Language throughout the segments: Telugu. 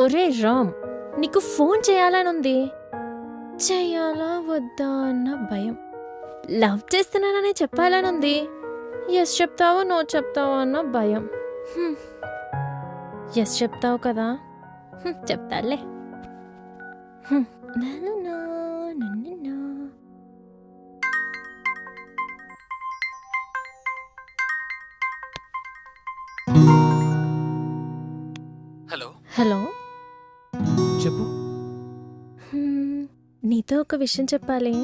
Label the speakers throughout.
Speaker 1: ఒరే రామ్, నీకు ఫోన్ చేయాలనుంది, చెయ్యాలా వద్దా అన్న భయం. లవ్ చేస్తున్నానని చెప్పాలనుంది, ఎస్ చెప్తావో నో చెప్తావో అన్న భయం. ఎస్ చెప్తావు కదా, చెప్తాలే.
Speaker 2: హలో
Speaker 1: హలో,
Speaker 2: చెప్పు.
Speaker 1: నీతో ఒక విషయం చెప్పాలి.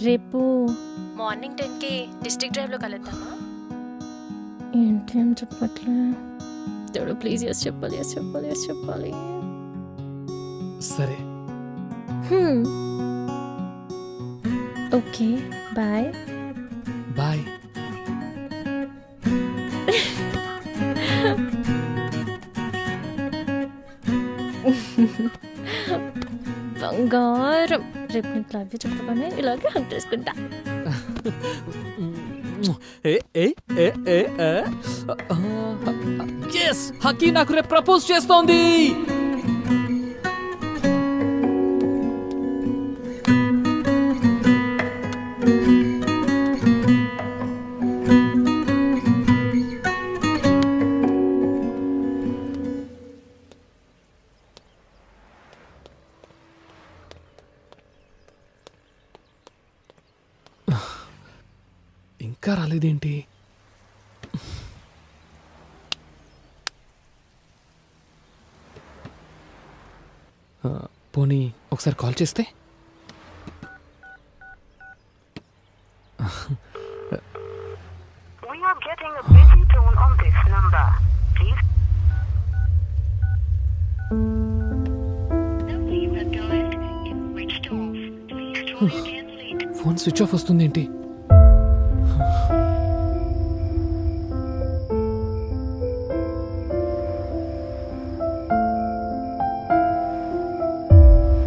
Speaker 1: రేపు మార్నింగ్ 10కి డిస్ట్రిక్ట్ డ్రైవ్లో కలుద్దామా? ఏంటి అని చెప్పట్లే. దేవుడు ప్లీజ్ ఎస్ చెప్పాలి, ఎస్ చెప్పాలి, ఎస్ చెప్పాలి.
Speaker 2: సరే.
Speaker 1: Okay, bye.
Speaker 2: బాయ్.
Speaker 1: బంగారం. రేపు నీకు లవ్ చెప్పగానే ఇలాగే హక్ చేసుకుంటా.
Speaker 2: హకీ నాకు రేపు ప్రపోజ్ చేస్తోంది. ఇంకా రాలేదేంటి? పోనీ ఒకసారి కాల్ చేస్తే.
Speaker 3: We are getting a busy tone on this number. Please. Number you have dialed is switched off. Please try again later.
Speaker 2: Phone switch off వస్తుందేంటి?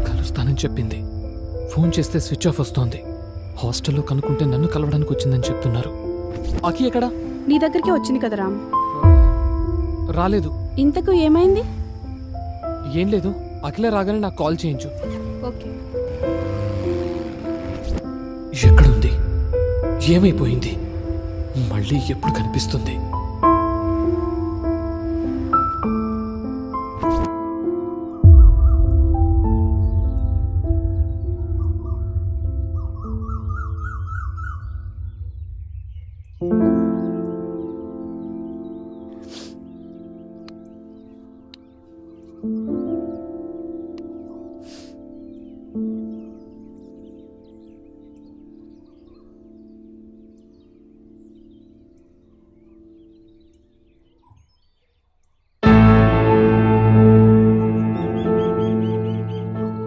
Speaker 2: కలుస్తానని చెప్పింది, ఫోన్ చేస్తే స్విచ్ ఆఫ్ వస్తోంది. హాస్టల్లో కనుక్కుంటే నన్ను కలవడానికి వచ్చిందని చెప్తున్నారు. అకి ఎక్కడా?
Speaker 4: నీ దగ్గరికి వచ్చింది కదా రామ్.
Speaker 2: రాలేదు.
Speaker 4: ఇంతకు ఏమైంది?
Speaker 2: ఏం లేదు, అఖిల రాగానే నాకు కాల్ చేయించు.
Speaker 4: ఓకే.
Speaker 2: ఎక్కడుంది? ఏమైపోయింది? మళ్ళీ ఎప్పుడు కనిపిస్తుంది?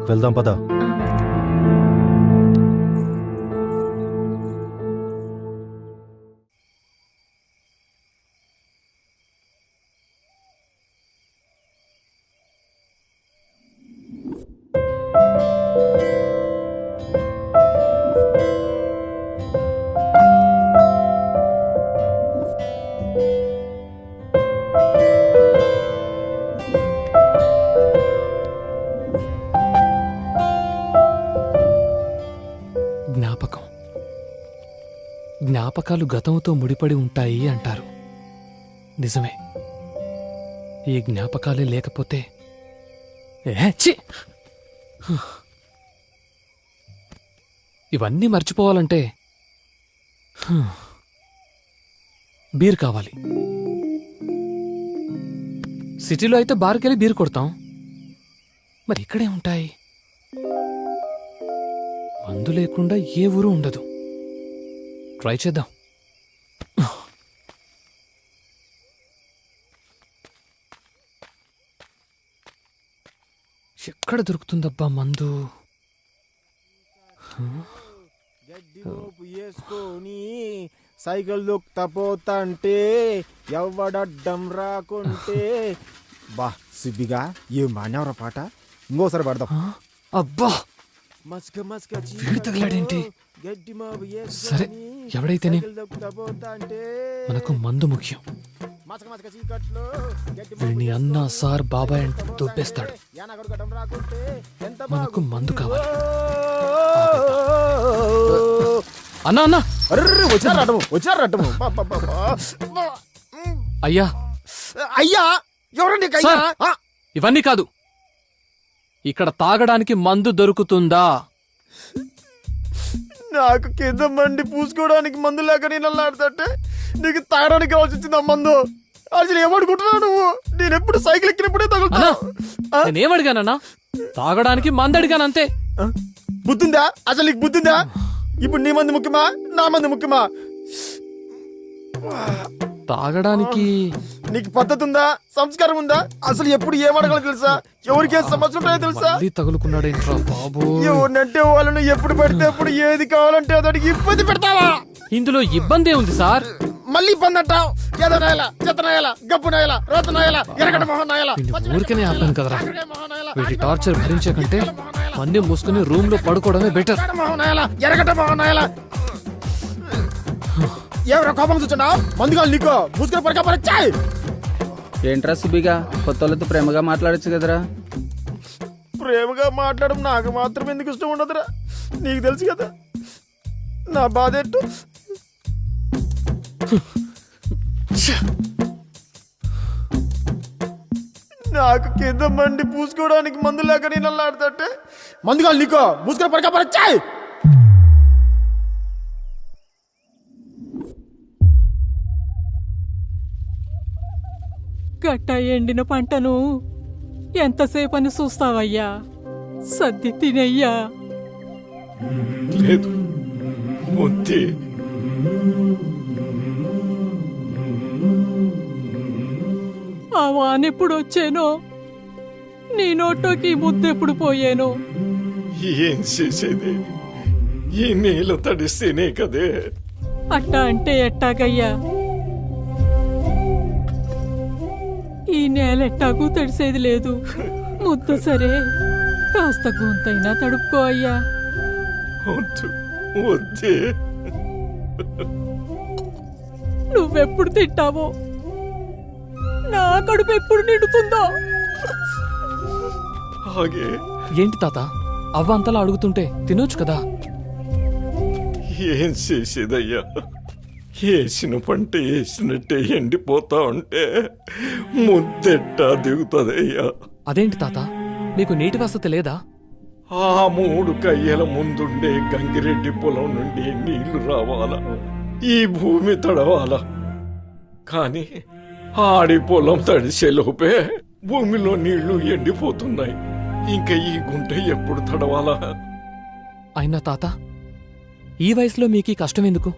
Speaker 5: వెళ్దాం పద. జ్ఞాపకాలు గతంతో ముడిపడి ఉంటాయి అంటారు. నిజమే. ఈ జ్ఞాపకాలే లేకపోతే ఇవన్నీ మర్చిపోవాలంటే బీర్ కావాలి. సిటీలో అయితే బార్కెళ్ళి బీర్ కొడతాం, మరి ఇక్కడే ఉంటాయి. మందు లేకుండా ఏ ఊరు ఉండదు. ట్రై చేద్దాం. ఎక్కడ దొరుకుతుందబ్బా మందు?
Speaker 6: గడ్డి మోపు వేసుకొని సైకిల్ దొక్కుతా పోతాంటే ఎవడడ్డం రాకుంటే బా సిబ్బిగా ఏం మానవరా పాట. ఇంకోసారి పడదాం.
Speaker 2: అబ్బా,
Speaker 6: మస్క మస్క
Speaker 2: వీడు తగిలాడేంటి?
Speaker 6: గడ్డి మోపు
Speaker 2: సరే, ఎవడైతేనే
Speaker 6: దొక్కుతా పోతాంటే
Speaker 2: మనకు మందు ముఖ్యం.
Speaker 6: మసక మసక చీకట్లో గడ్డి
Speaker 2: వీడిని అన్న సార్ బాబాయ్ అంటే దొబ్బేస్తాడు.
Speaker 6: యానగడు గడ్డం రాకుంటే ఎంత
Speaker 2: మనకు మందు కావాలి. అన్నా అన్నా
Speaker 6: వచ్చారు రట్టము
Speaker 2: అయ్యా
Speaker 6: అయ్యా ఎవరండి
Speaker 2: సార్, ఇవన్నీ కాదు, ఇక్కడ తాగడానికి మందు దొరుకుతుందా?
Speaker 6: నాకు కింద మండి పూసుకోవడానికి మందు లేక నేను అల్లాడుతుంటే నీకు తాగడానికి కావాల్సి వచ్చింది ఆ మందు. అసలు ఏమనుకుంటున్నావు నువ్వు? నేను ఎప్పుడు సైకిల్ ఎక్కినప్పుడే
Speaker 2: అన్నా
Speaker 6: తగులుతా.
Speaker 2: నేనేమడిగానన్నా? తాగడానికి మందు అడిగాను అంతే.
Speaker 6: బుద్ధిందా? అసలు నీకు బుద్ధిందా? ఇప్పుడు నీ మంది ముఖ్యమా నా మంది ముఖ్యమా?
Speaker 2: తాగడానికి
Speaker 6: నీకు పద్ధతి ఉందా? సంస్కారం ఉందా? అసలు ఎప్పుడు ఏమడగలో తెలుసా? ఎవరికి ఏ సమస్యలు ఉంటాయో తెలుసా?
Speaker 2: మళ్ళీ తగులుకున్నాడేంట్రా బాబు?
Speaker 6: ఎవరినంటే వాళ్ళని ఎప్పుడు పడితే అప్పుడు ఏది కావాలంటే అతడికి ఇబ్బంది పెడతావా?
Speaker 2: ఇందులో ఇబ్బంది ఉంది సార్.
Speaker 6: మళ్ళీ ఇబ్బంది అంటావు. ఏదో నాయల, చెత్త నాయల, గప్పు నాయల, రోత నాయల, ఎరగడ మొహం నాయల,
Speaker 2: వీడిని ఊరికనే ఆపాను కదరా.
Speaker 6: మొహం నాయల,
Speaker 2: వీటి టార్చర్ భరించే కంటే అన్ని మూసుకుని రూమ్ లో పడుకోవడమే బెటర్.
Speaker 6: మొహం నాయల, ఎరగట మొహం నాయల. ఎవరో కోపం చూచున్నావు? మందుగాలు నీకు ముసుగులు పడక పరచాయి.
Speaker 7: ఏంట్రా సుబిగా కొత్త వాళ్ళతో ప్రేమగా మాట్లాడచ్చు కదరా.
Speaker 6: ప్రేమగా మాట్లాడడం నాకు మాత్రం ఎందుకు ఇష్టం ఉండదురా? నీకు తెలుసు కదా నా బాధ ఏంటో. నాకు కింద మండి పూసుకోవడానికి మందు లేక నేను అల్లాడుతుంటే మందుగాలు నీకు ముసుగులు పడక పరచాయి.
Speaker 8: గట్ట ఎండిన పంటను ఎంతసేపని చూస్తావయ్యా? సద్ది తినయ్యా.
Speaker 6: లేదు ముద్ది
Speaker 8: ఆ వానెప్పుడు వచ్చేనో, నీ నోట్లోకి ఈ ముద్దెప్పుడు పోయేనో.
Speaker 6: ఏం చేసేది? ఈ నీళ్ళు తడిస్తేనే కదే.
Speaker 8: అట్టా అంటే ఎట్టాగయ్యా? ఈ నేల ఎట్టాಗೂ తడిసేది లేదు. ముద్ద సరే, కాస్త గొంతైనా తడుపుకో అయ్యా.
Speaker 6: వద్దు వద్దే.
Speaker 8: నువ్వెప్పుడు తింటావో, నా కడుపు ఎప్పుడు నిండుతుందో.
Speaker 6: ఆగే
Speaker 2: ఏంటి తాత అవ్వ అంతలా అడుగుతుంటే తినొచ్చు కదా?
Speaker 6: ఏం చేసేదయ్యా? వేసిన పంట వేసినట్టే ఎండిపోతా ఉంటే ముద్దెట్టా దిగుతుందయ్యా.
Speaker 2: అదేంటి తాత, మీకు నీటి వసతి లేదా?
Speaker 6: ఆ 3 కయ్యల ముందుండే గంగిరెడ్డి పొలం నుండి నీళ్లు రావాలా, ఈ భూమి తడవాలా. కాని ఆడి పొలం తడిసేలోపే భూమిలో నీళ్లు ఎండిపోతున్నాయి. ఇంకా ఈ గుంట ఎప్పుడు తడవాలా?
Speaker 2: అయినా తాత, ఈ వయసులో మీకు ఈ కష్టం ఎందుకు?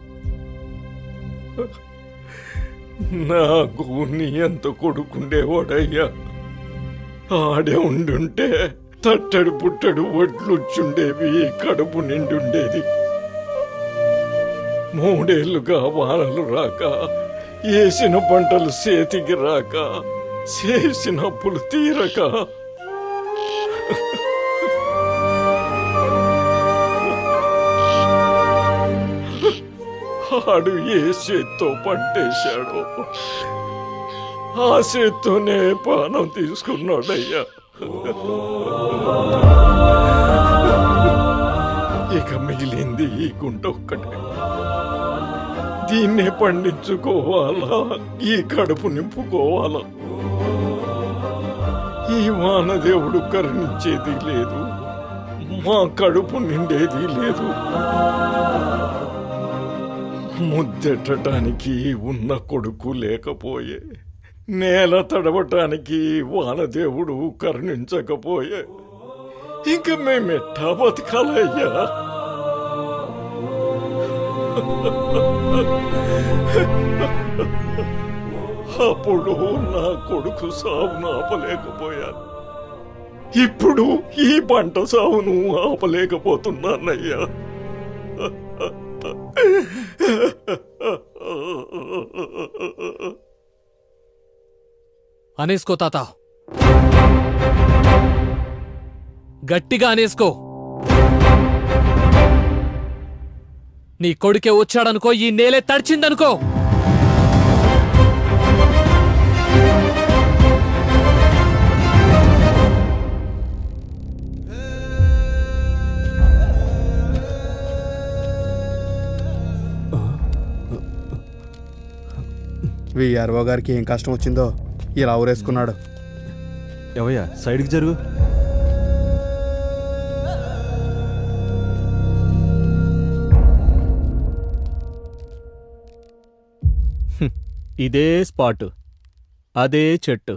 Speaker 6: నాకు నీ ఎంత కొడుకుండేవాడయ్యా. ఆడే ఉండుంటే తట్టడు పుట్టడు వడ్లుచ్చుండేవి, కడుపు నిండుండేది. 3 ఏళ్లుగా వానలు రాక, వేసిన పంటలు చేతికి రాక, చేసిన అప్పులు తీరక, ఆడు ఏ చేత్తో పంటేశాడో ఆ చేత్తోనే పానం తీసుకున్నాడయ్యా. ఇక మిగిలింది ఈ గుంట ఒక్కటే. దీన్నే పండించుకోవాలా, ఈ కడుపు నింపుకోవాలా. ఈ వానదేవుడు కరుణించేది లేదు, మా కడుపు నిండేది లేదు. ముద్దెట్టడానికి ఉన్న కొడుకు లేకపోయే, నేల తడవటానికి వానదేవుడు కరుణించకపోయే, ఇంక మేమెట్టా బతకాలయ్యా? అప్పుడు నా కొడుకు సావును ఆపలేకపోయాను, ఇప్పుడు ఈ పంట సావును ఆపలేకపోతున్నానయ్యా.
Speaker 2: అనేసుకో తాత, గట్టిగా అనేసుకో. నీ కొడుకే వచ్చాడనుకో, ఈ నేలే తడిచిందనుకో.
Speaker 6: విఆర్ఓ గారికి ఏం కష్టం వచ్చిందో ఇలా ఊరేసుకున్నాడు.
Speaker 9: ఎవయ్యా సైడ్కి జరుగు.
Speaker 10: ఇదే స్పాటు, అదే చెట్టు,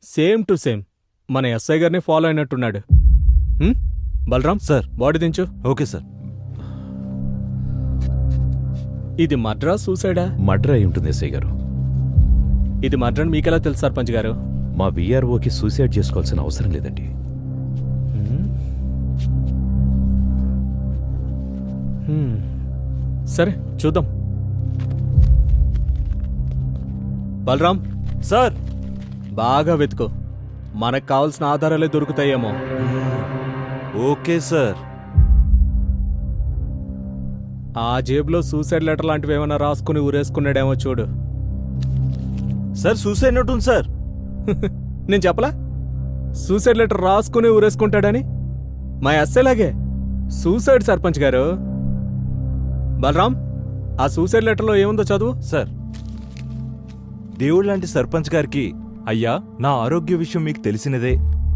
Speaker 10: సేమ్ టు సేమ్ మన ఎస్ఐ గారిని ఫాలో అయినట్టున్నాడు. బలరాం
Speaker 9: సార్.
Speaker 10: బాడీ దించు.
Speaker 9: Okay sir.
Speaker 10: ఇది మర్డరా సూసైడా?
Speaker 11: మర్డర్ అయి ఉంటుంది ఎస్ఐ గారు.
Speaker 10: ఇది మర్డర్ అని మీకెలా తెలుసు సర్పంచ్ గారు?
Speaker 11: మా విఆర్ఓకి సూసైడ్ చేసుకోవాల్సిన అవసరం లేదండి.
Speaker 10: సరే చూద్దాం. బలరాం
Speaker 9: సార్.
Speaker 10: బాగా వెతుకో, మనకు కావాల్సిన ఆధారాలే దొరుకుతాయేమో.
Speaker 9: Okay sir.
Speaker 10: ఆ జేబులో సూసైడ్ లెటర్ లాంటివి ఏమైనా రాసుకుని ఊరేసుకున్నాడేమో చూడు.
Speaker 9: సార్ సూసైడ్ నోట్ ఉంది సార్.
Speaker 10: నేను చెప్పలా సూసైడ్ లెటర్ రాసుకుని ఊరేసుకుంటాడని? మా ఎస్ఐలాగే సూసైడ్ సర్పంచ్ గారు. బలరాం, ఆ సూసైడ్ లెటర్లో ఏముందో చదువు.
Speaker 9: సార్, దేవుడు లాంటి సర్పంచ్ గారికి, అయ్యా నా ఆరోగ్య విషయం మీకు తెలిసినదే.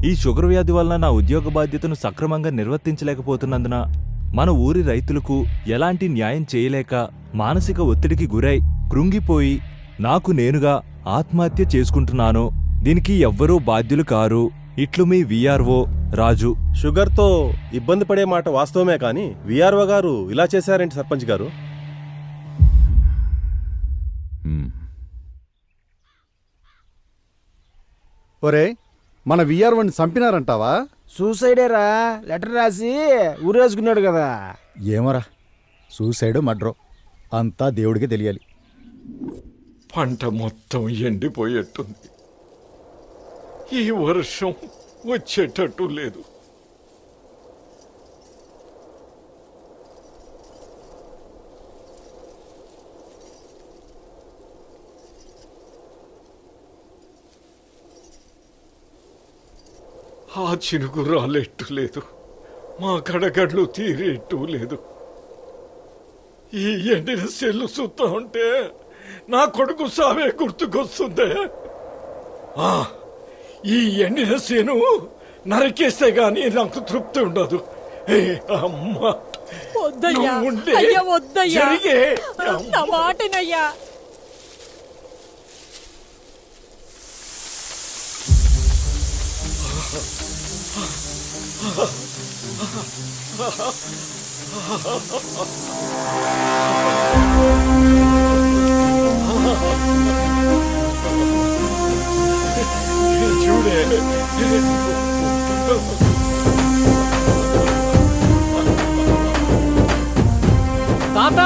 Speaker 9: ఈ షుగర్ వ్యాధి వలన నా ఉద్యోగ బాధ్యతను సక్రమంగా నిర్వర్తించలేకపోతున్నందున మన ఊరి రైతులకు ఎలాంటి న్యాయం చేయలేక మానసిక ఒత్తిడికి గురై కృంగిపోయి నాకు నేనుగా ఆత్మహత్య చేసుకుంటున్నాను. దీనికి ఎవ్వరూ బాధ్యులు కారు. ఇట్లు మీ విఆర్ఓ రాజు.
Speaker 12: షుగర్తో ఇబ్బంది పడే మాట వాస్తవమే కానీ విఆర్ఓ గారు ఇలా చేశారేంటి సర్పంచ్ గారు?
Speaker 6: ఒరే, మన విఆర్ఓని చంపినారంటావా?
Speaker 7: సూసైడేరా, లెటర్ రాసి ఊరేసుకున్నాడు కదా.
Speaker 6: ఏమోరా, సూసైడ్ మడ్రో అంతా దేవుడికి తెలియాలి.
Speaker 13: పంట మొత్తం ఎండిపోయేట్టుంది. ఈ వర్షం వచ్చేటట్టు లేదు. ఆ చినుకు రాలేట్టు లేదు, మా కడగడ్లు తీరేట్టు లేదు. ఈ ఎండిన సెల్లు చూస్తా ఉంటే నా కొడుకు సావే గుర్తుకొస్తుందే. ఈ ఎండిన సేను నరికేస్తే గాని నాకు తృప్తి ఉండదు. అమ్మా
Speaker 8: వద్దయ్యా,
Speaker 13: ఉండే
Speaker 8: అయ్యా వద్దయ్యా,
Speaker 13: జరిగే
Speaker 8: నా మాటనయ్యా.
Speaker 13: చూడే
Speaker 2: తాత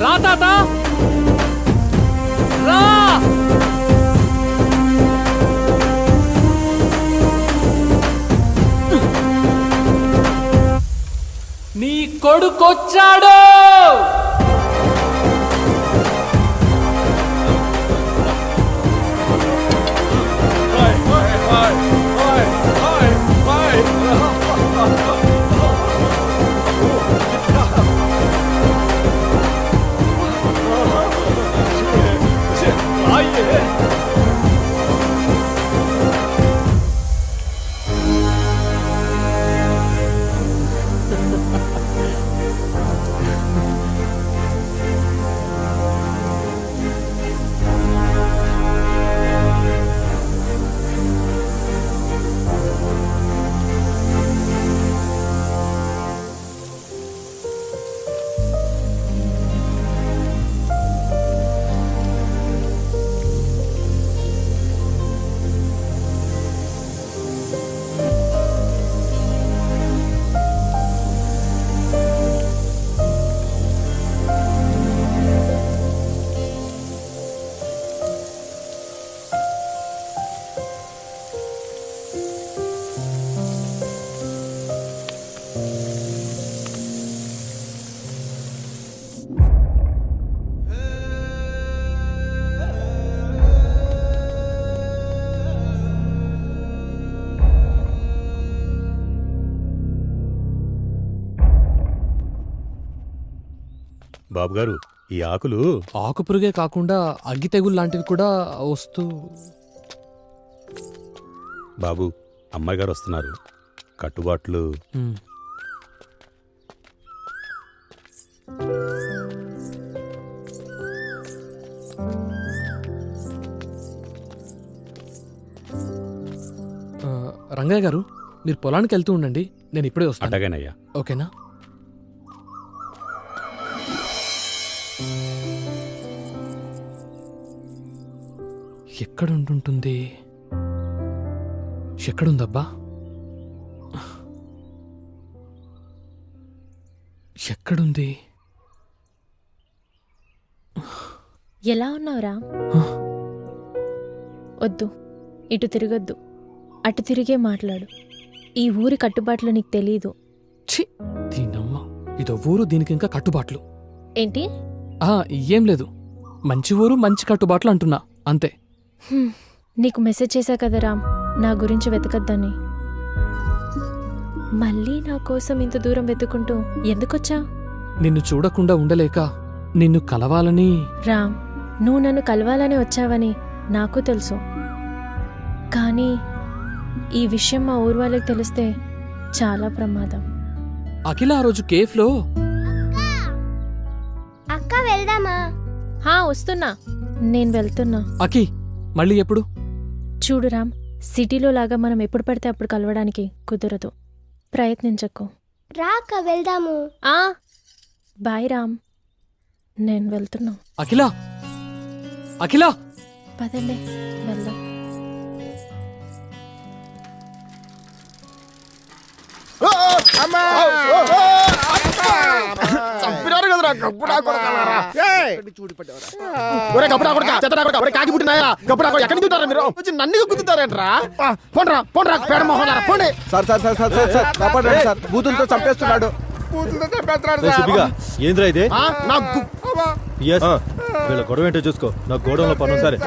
Speaker 2: రా, తాత రా. నీ కొడుకొచ్చాడు.
Speaker 12: బాబు గారు, ఈ ఆకులు
Speaker 2: ఆకుపురుగే కాకుండా అగ్గి తెగులు లాంటివి కూడా వస్తూ.
Speaker 12: బాబు, అమ్మాయి గారు వస్తున్నారు. కట్టుబాట్లు.
Speaker 2: ఉమ్. రంగయ్య గారు, మీరు పొలానికి వెళ్తూ ఉండండి, నేను ఇప్పుడే వస్తాను.
Speaker 12: అటగానయ్యా.
Speaker 2: ఓకేనా? ఎక్కడుంటుంది? ఎక్కడుందబ్బా? ఎక్కడుంది?
Speaker 1: ఎలా ఉన్నావురా? వద్దు, ఇటు తిరగొద్దు, అటు తిరిగే మాట్లాడు. ఈ ఊరి కట్టుబాట్లు నీకు తెలీదు.
Speaker 2: ఛీ, దీనమ్మ, ఇదో ఊరు, దీనికి ఇంకా కట్టుబాట్లు.
Speaker 1: ఏంటి?
Speaker 2: ఏం లేదు, మంచి ఊరు మంచి కట్టుబాట్లు అంటున్నా, అంతే.
Speaker 1: నీకు మెసేజ్ చేశా కదా రామ్, నా గురించి వెతకద్దని. మళ్ళీ నా కోసం ఇంత దూరం వెతుకుంటూ ఎందుకొచ్చా?
Speaker 2: నిన్ను చూడకుండా ఉండలేక నిన్ను కలవాలని.
Speaker 1: రామ్, నువ్వు నన్ను కలవాలని వచ్చావని నాకు తెలుసు, కానీ ఈ విషయం మా ఊరు వాళ్ళకి తెలిస్తే చాలా ప్రమాదం.
Speaker 2: అఖిల ఆ రోజు కేఫ్లో.
Speaker 1: అక్క వెళ్దామా? వస్తున్నా, నేను వెళ్తున్నా.
Speaker 2: అఖి, మళ్ళీ ఎప్పుడు?
Speaker 1: చూడు రామ్, సిటీలో లాగా మనం ఎప్పుడు పడితే అప్పుడు కలవడానికి కుదరదు, ప్రయత్నించకు.
Speaker 4: రాక వెళ్దాము.
Speaker 1: బాయ్ రామ్, నేను వెళ్తున్నా.
Speaker 2: అఖిల, అఖిల,
Speaker 1: పదండి వెళ్దాం.
Speaker 6: చంపినారు కదరా గప్పుడా కొడతారా? ఒరే గప్పుడా కొడక, చెత్తడా కొడక, ఒరే కాకి పుట్టినాయా గప్పుడా కొడక, ఎక్కడికి దిగుతారా మీరు? వచ్చి నన్ను గుద్దుతారేంట్రా? పోండ్రా పోండ్రా, పేడ మొహలారా పోండి.
Speaker 7: సార్ బూతులతో చంపేస్తున్నాడు.
Speaker 12: ఏంద్రా ఇదే?
Speaker 6: నాకు
Speaker 12: వీళ్ళ గొడవ ఏంటో చూసుకో. నాకు గోడంలో పను. సరే,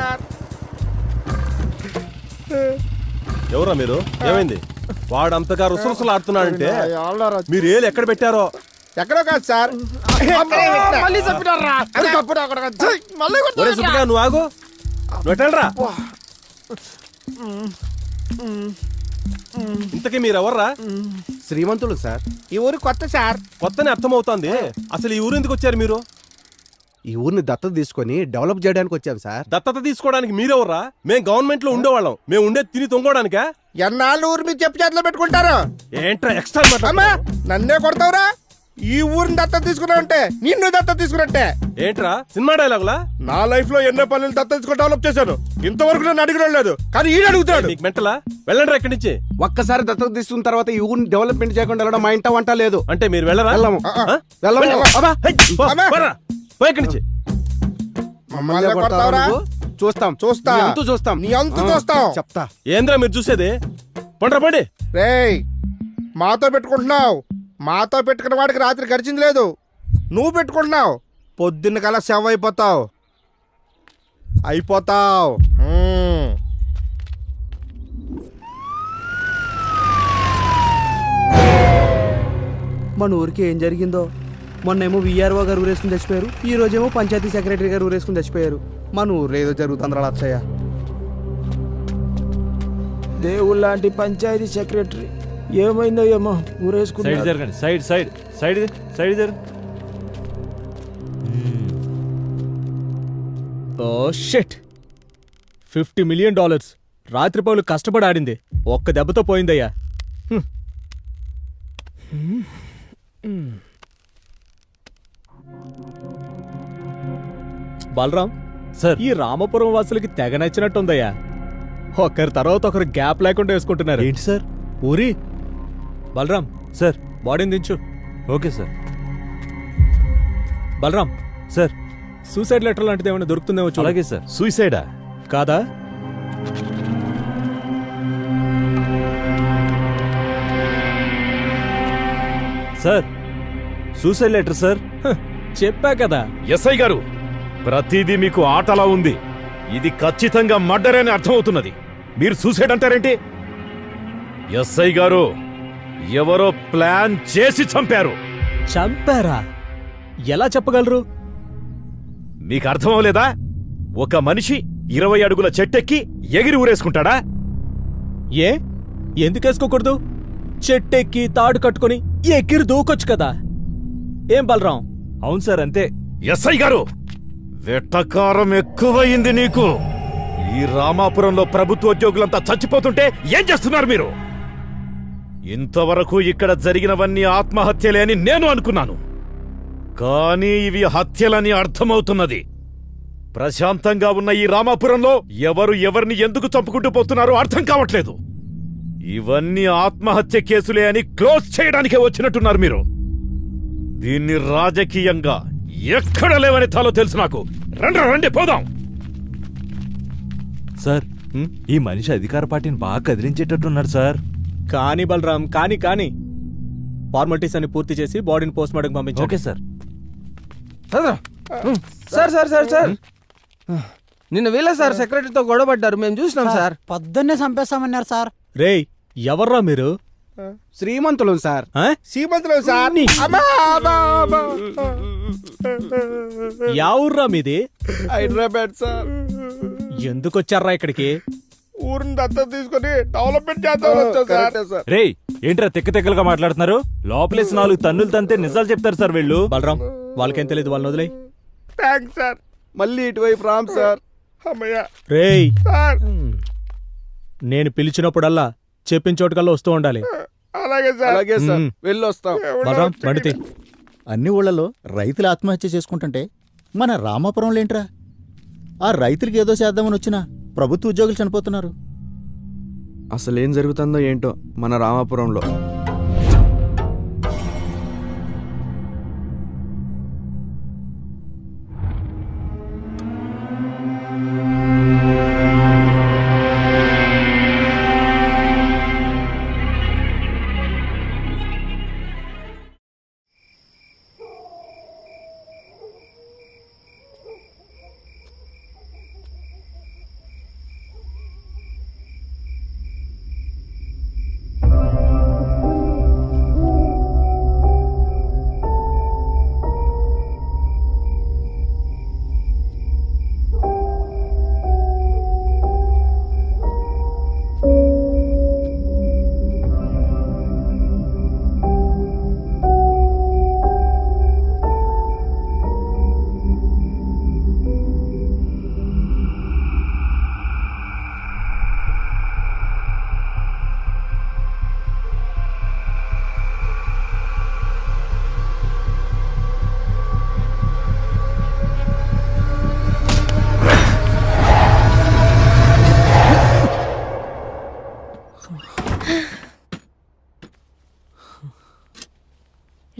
Speaker 12: ఎవరా మీరు? ఏమైంది? వాడంతగా రుసరుసలు ఆడుతున్నాడంటే మీరు ఏలు ఎక్కడ పెట్టారో?
Speaker 6: ఎక్కడో కాదు సార్, మళ్ళీ చంపినారా? గప్పుడా కొడక, మళ్ళీ
Speaker 12: ఒరే సుబ్బిగా, నువ్వు ఆగు, నువ్వు ఎట్టరా? ఇంతకీ మీరెవర్రా?
Speaker 7: శ్రీమంతులు సార్.
Speaker 6: ఈ ఊరు కొత్త సార్.
Speaker 12: కొత్తనే అర్థమవుతోంది. అసలు ఈ ఊరు ఎందుకు వచ్చారు మీరు?
Speaker 7: ఈ ఊరిని దత్తత తీసుకొని డెవలప్ చేయడానికి వచ్చాం సార్.
Speaker 12: దత్తత తీసుకోవడానికి మీరెవర్రా? మేము గవర్నమెంట్ లో ఉండేవాళ్ళం. మేము ఉండే తిని తొంగోడానికా?
Speaker 6: ఎన్నాళ్ళు ఊరు మీకు చెప్పి చేతిలో పెట్టుకుంటారు?
Speaker 12: ఏంట్రా ఎక్స్ట్రా
Speaker 6: అమ్మా, నన్నే కొడతావురా? ఈ ఊరిని దత్తత తీసుకున్నావంటే నిన్ను దత్తత తీసుకున్నట్టే.
Speaker 12: ఏంట్రా సినిమా డైలాగులా?
Speaker 6: నా లైఫ్ లో ఎన్నో పనులు దత్తత తీసుకుని డెవలప్ చేశాను. ఇంతవరకు నన్ను అడిగిన లేదు, కానీ ఈడు అడుగుతాడు.
Speaker 12: నీకు మెంటలా? వెళ్ళండి ఇక్కడి నుంచి.
Speaker 7: ఒక్కసారి దత్తత తీసుకున్న తర్వాత ఈ ఊరిని డెవలప్మెంట్ చేయకుండా వెళ్ళడం మా ఇంట వంట లేదు.
Speaker 12: అంటే మీరు వెళ్ళరా?
Speaker 7: వెళ్ళము.
Speaker 12: ఇక్కడి నుంచి.
Speaker 6: మమ్మల్ని కొడతావురా?
Speaker 7: చూస్తాం
Speaker 6: చూస్తా,
Speaker 7: నీ అంతు చూస్తాం.
Speaker 6: నీ అంతు చూస్తాం.
Speaker 7: చెప్తా.
Speaker 12: ఏంద్రా మీరు చూసేది? పండ్రా పండి.
Speaker 6: రేయ్, మాతో పెట్టుకుంటున్నావు. మాతో పెట్టుకున్న వాడికి రాత్రి గడిచింది లేదు. నువ్వు పెట్టుకుంటున్నావు, పొద్దున్న కల్లా సెవ్ అయిపోతావు.
Speaker 7: మన ఊరికి ఏం జరిగిందో? మొన్నేమో విఆర్ఓ గారు ఊరేసుకుని చచ్చిపోయారు, ఈ రోజేమో పంచాయతీ సెక్రటరీ గారు ఊరేసుకుని చచ్చిపోయారు. మన ఊర్లో ఏదో జరుగుతుందిరా అచ్చయ్య.
Speaker 10: దేవుళ్ళంటి పంచాయతీ సెక్రటరీ ఏమైందో ఏమో ఊరేసుకుని.
Speaker 9: జరగండి, సైడ్ సైడ్ సైడ్ సైడ్ జరగండి.
Speaker 10: ఓ షిట్, $50 million రాత్రిపౌలు కష్టపడి ఆడింది ఒక్క దెబ్బతో పోయిందయ్యా. బలరాం
Speaker 9: సార్,
Speaker 10: ఈ రామపురం వాసులకి తెగ నచ్చినట్టుందయ్యా. ఒకరి తర్వాత ఒకరు గ్యాప్ లేకుండా వేసుకుంటున్నారు.
Speaker 9: ఏంటి సార్?
Speaker 10: ఊరి బలరాం
Speaker 9: సార్,
Speaker 10: బాడీని దించు.
Speaker 9: Okay sir.
Speaker 10: Balaram
Speaker 9: sir,
Speaker 10: suicide letter లాంటిది ఏమైనా దొరుకుతుందేమో చూడు.
Speaker 9: అలాగే సార్.
Speaker 11: సూసైడా?
Speaker 10: కాదా?
Speaker 9: Sir, suicide letter sir.
Speaker 10: చెప్పా కదా.
Speaker 11: ఎస్ఐ గారు, ప్రతిదీ మీకు ఆటలా ఉంది. ఇది ఖచ్చితంగా మర్డర్ అని అర్థమవుతున్నది. మీరు సూసైడ్ అంటారేంటి? ఎస్ఐ గారు, ఎవరో ప్లాన్ చేసి చంపారు.
Speaker 10: చంపారా? ఎలా చెప్పగలరు?
Speaker 11: మీకు అర్థం అవలేదా? ఒక మనిషి 20 అడుగుల చెట్టెక్కి ఎగిరి ఊరేసుకుంటాడా?
Speaker 10: ఏ ఎందుకేసుకోకూడదు? చెట్టెక్కి తాడు కట్టుకుని ఎగిరి దూకొచ్చు కదా. ఏం బలరాం?
Speaker 9: అవును సార్, అంతే.
Speaker 11: ఎస్ఐ గారు, వెట్టకారం ఎక్కువయింది నీకు. ఈ రామాపురంలో ప్రభుత్వ ఉద్యోగులంతా చచ్చిపోతుంటే ఏం చేస్తున్నారు మీరు? ఇంతవరకు ఇక్కడ జరిగినవన్నీ ఆత్మహత్యలే అని నేను అనుకున్నాను, కానీ ఇవి హత్యలని అర్థమవుతున్నది. ప్రశాంతంగా ఉన్న ఈ రామాపురంలో ఎవరు ఎవరిని ఎందుకు చంపుకుంటూ పోతున్నారో అర్థం కావట్లేదు. ఇవన్నీ ఆత్మహత్య కేసులే అని క్లోజ్ చేయడానికే వచ్చినట్టున్నారు మీరు. దీన్ని రాజకీయంగా ఎక్కడ లేవని తాలో తెలుసు నాకు. రండి పోదాం.
Speaker 9: సార్, ఈ మనిషి అధికార పార్టీని బాగా కదిలించేటట్టున్నాడు సార్.
Speaker 10: కాని బలరాం, కాని ఫార్మాలిటీస్ అని పూర్తి చేసి బాడీని పోస్ట్ మార్టం పంపించు.
Speaker 9: Okay sir.
Speaker 7: సార్ నిన్న వీళ్ళ సార్ సెక్రటరీతో గొడవ పడ్డారు, మేము చూసినాం సార్.
Speaker 8: పొద్దున్నే చంపేస్తామన్నారు సార్.
Speaker 10: రేయ్, ఎవర్రా మీరు?
Speaker 7: శ్రీమంతులు సార్.
Speaker 10: ఆ?
Speaker 7: శ్రీమంతులు సార్.
Speaker 10: యావుర్రా మీది?
Speaker 7: హైదరాబాద్ సార్.
Speaker 10: ఎందుకొచ్చారా ఇక్కడికి?
Speaker 7: ఊరిని దత్తత తీసుకొని డెవలప్మెంట్ చేద్దాం సార్.
Speaker 9: రేయ్, ఏంట్రా తెక్కలుగా మాట్లాడుతున్నారు? లోపలేసి 4 తన్నులు తంతే నిజాలు చెప్తారు సార్ వీళ్ళు.
Speaker 10: బలరాం, వాళ్ళకేం తెలియదు, వాళ్ళని వదిలేయ్.
Speaker 7: Thanks sir. మళ్ళీ ఇటువైపు రామ్ సార్. అమ్మయ్య
Speaker 10: రేయ్,
Speaker 7: సార్.
Speaker 10: నేను పిలిచినప్పుడల్లా చెప్పిన చోటుకల్లా వస్తూ ఉండాలి.
Speaker 7: అలాగే సార్. వెళ్ళొస్తాం.
Speaker 10: బలరాం, బండితే.
Speaker 14: అన్ని ఊళ్ళలో రైతులు ఆత్మహత్య చేసుకుంటుంటే మన రామాపురంలో ఏంట్రా? ఆ రైతులకి ఏదో చేద్దామని వచ్చినా ప్రభుత్వ ఉద్యోగులు చనిపోతున్నారు.
Speaker 7: అసలు ఏం జరుగుతుందో ఏంటో మన రామాపురంలో.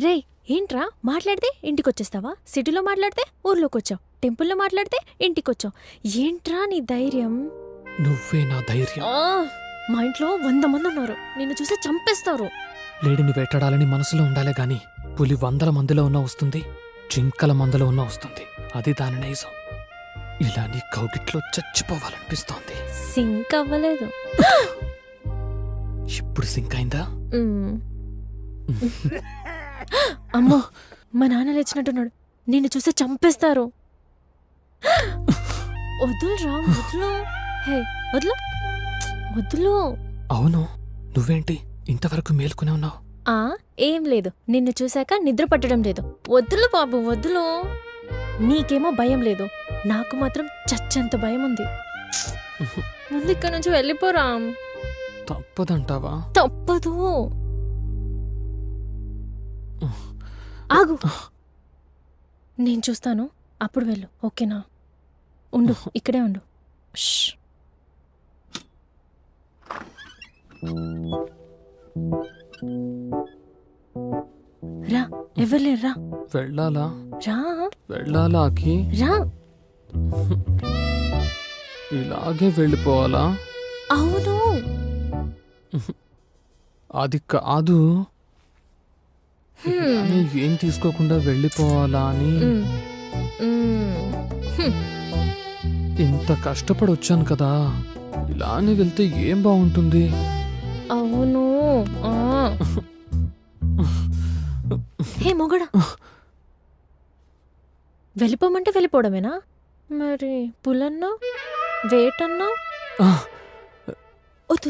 Speaker 1: రే, ఏంట్రా మాట్లాడితే ఇంటికొచ్చేస్తావా? సిటీలో మాట్లాడితే ఊర్లోకి వచ్చావు, టెంపుల్లో మాట్లాడితే ఇంటికొచ్చావు. ఏంట్రా నీ ధైర్యం?
Speaker 2: నువ్వే నా ధైర్యం.
Speaker 1: మా ఇంట్లో 100 మంది ఉన్నారు, నిన్ను చూసి చంపేస్తారు.
Speaker 2: లేడిని వేటాడాలని మనసులో ఉండాలే గాని పులి 100 మందిలో ఉన్నా వస్తుంది, జింకల మందలో ఉన్నా వస్తుంది. అది దాని నైజం. ఇలా నీ కౌగిట్లో చచ్చిపోవాలనిపిస్తోంది.
Speaker 1: సింక్ అవ్వలేదు.
Speaker 2: ఇప్పుడు సింక్ అయిందా?
Speaker 1: అమ్మో, మా నాన్న లేచినట్టున్నాడు, నిన్ను చూసి చంపేస్తారు. వద్దులురా, వద్దులు. హే, వద్దులు వద్దులు.
Speaker 2: అవును, నువ్వేంటి ఇంతవరకు మేల్కొనే ఉన్నావు?
Speaker 1: ఏం లేదు, నిన్ను చూశాక నిద్ర పట్టడం లేదు. వద్దులు బాబు, వద్దులు. నీకేమో భయం లేదు, నాకు మాత్రం చచ్చంత భయం ఉంది. ముందు ఇక్కడ నుంచి వెళ్ళిపోరా.
Speaker 2: తప్పదంటావా?
Speaker 1: తప్పదు. ఆగు, నేను చూస్తాను, అప్పుడు వెళ్ళు. ఓకేనా? ఉండు, ఇక్కడే ఉండు. రా, ఎవరు లేరు, రా.
Speaker 2: వెళ్ళాలా?
Speaker 1: రా,
Speaker 2: వెళ్ళాలా అఖి?
Speaker 1: రా.
Speaker 2: ఇలాగే వెళ్ళిపోవాలా?
Speaker 1: అవును.
Speaker 2: అది కాదు, ఇలానే ఏం తీసుకోకుండా వెళ్ళిపోవాలా అని. ఇంత కష్టపడి వచ్చాను కదా, ఇలానే వెళ్తే ఏం బాగుంటుంది?
Speaker 1: అవును. హే మొగడా, వెళ్ళిపోమంటే వెళ్ళిపోవడమేనా? మరి పులన్నా వేటన్నా?
Speaker 2: ఆ,
Speaker 1: వద్దు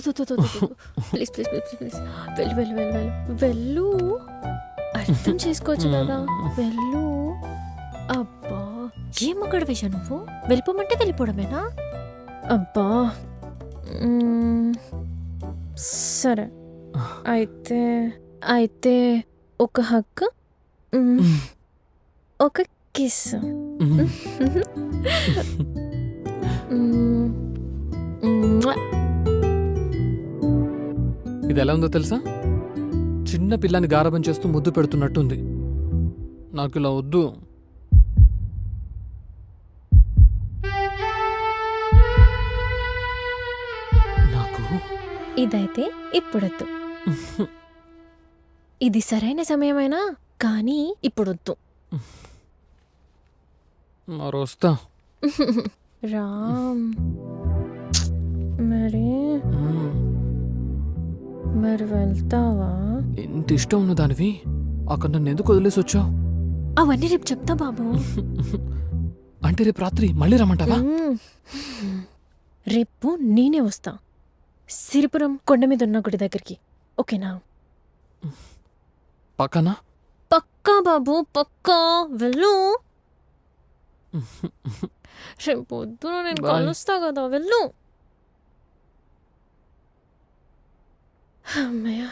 Speaker 1: ప్లీజ్ ప్లీజ్ ప్లీజ్ ప్లీజ్ వెళ్ళు వెళ్ళు వెళ్ళు వెళ్ళు వెళ్ళు. అర్థం చేసుకోవచ్చు కదా, వెళ్ళు. అబ్బా ఏం అక్కడ విషయం, నువ్వు వెళ్ళిపోమంటే వెళ్ళిపోవడమేనా? అబ్బా సరే అయితే అయితే ఒక హక్, ఒక కిస్.
Speaker 2: ఇది ఎలా ఉందో తెలుసా? చిన్న పిల్లని గారబం చేస్తూ ముద్దు పెడుతున్నట్టుంది. నాకు ఇలా వద్దు. నాకు
Speaker 1: ఇదైతే ఇప్పుడొద్దు. ఇది సరైన సమయమైనా కానీ ఇప్పుడొద్దు.
Speaker 2: మరొస్తా.
Speaker 1: రామ్ మరి వెళ్తావా?
Speaker 2: ఎంత ఇష్టం ఉన్న దానివి అక్కడ నన్ను ఎందుకు వదిలేసి వచ్చావు?
Speaker 1: అవన్నీ రేపు చెప్తా బాబు.
Speaker 2: అంటే రేపు రాత్రి మళ్ళీ రమ్మంటావా?
Speaker 1: రేపు నేనే వస్తా సిరిపురం కొండ మీద ఉన్న గుడి దగ్గరికి, ఓకేనా?
Speaker 2: పక్కనా?
Speaker 1: పక్కా బాబు పక్కా, వెళ్ళు. రేపు పొద్దున నేను
Speaker 2: Bye.
Speaker 1: కలుస్తా కదా, వెళ్ళు. అమ్మయ్య.